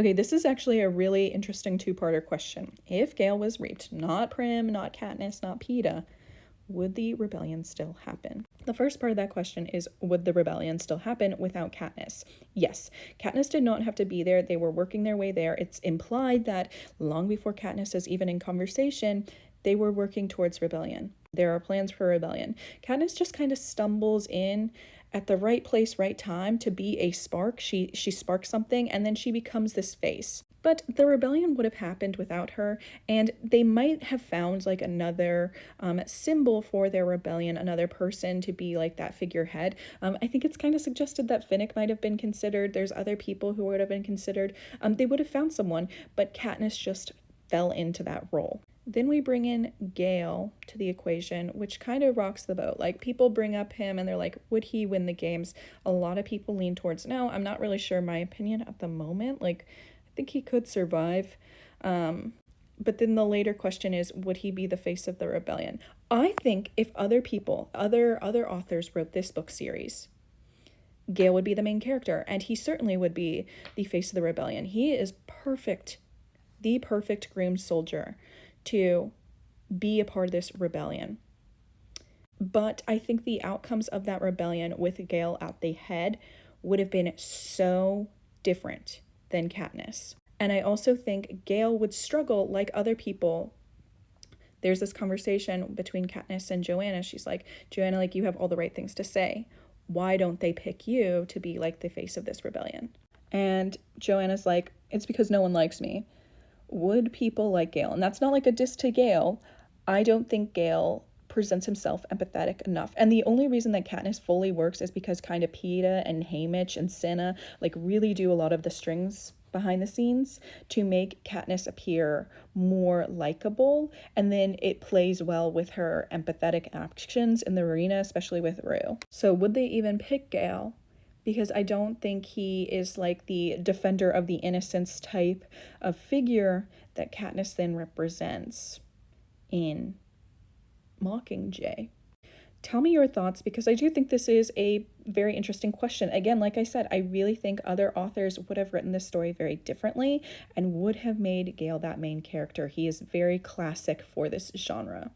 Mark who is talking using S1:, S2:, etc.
S1: Okay, this is actually a really interesting two-parter question. If Gale was raped, not Prim, not Katniss, not Peeta, would the rebellion still happen? The first part of that question is, would the rebellion still happen without Katniss? Yes, Katniss did not have to be there. They were working their way there. It's implied that long before Katniss is even in conversation, they were working towards rebellion. There are plans for rebellion. Katniss just kind of stumbles in at the right place, right time to be a spark. She sparks something, and then she becomes this face. But the rebellion would have happened without her, and they might have found like another symbol for their rebellion, another person to be like that figurehead. I think it's kind of suggested that Finnick might have been considered. There's other people who would have been considered. They would have found someone, but Katniss just fell into that role. Then we bring in Gale to the equation, which kind of rocks the boat. Like, people bring up him and they're like, would he win the games? A lot of people lean towards no. I'm not really sure my opinion at the moment. Like, I think he could survive. But then the later question is, would he be the face of the rebellion? I think if other people, other authors wrote this book series, Gale would be the main character, and he certainly would be the face of the rebellion. He is perfect, the perfect groomed soldier to be a part of this rebellion. But I think the outcomes of that rebellion with Gale at the head would have been so different than Katniss. And I also think Gale would struggle like other people. There's this conversation between Katniss and Joanna. She's like, Joanna, like, you have all the right things to say. Why don't they pick you to be like the face of this rebellion? And Joanna's like, it's because no one likes me. Would people like Gale? And that's not like a diss to Gale. I don't think Gale presents himself empathetic enough. And the only reason that Katniss fully works is because kind of Peeta and Haymitch and Cinna like really do a lot of the strings behind the scenes to make Katniss appear more likable, and then it plays well with her empathetic actions in the arena, especially with Rue. So would they even pick Gale? Because I don't think he is like the defender of the innocence type of figure that Katniss then represents in Mockingjay. Tell me your thoughts, because I do think this is a very interesting question. Again, like I said, I really think other authors would have written this story very differently and would have made Gale that main character. He is very classic for this genre.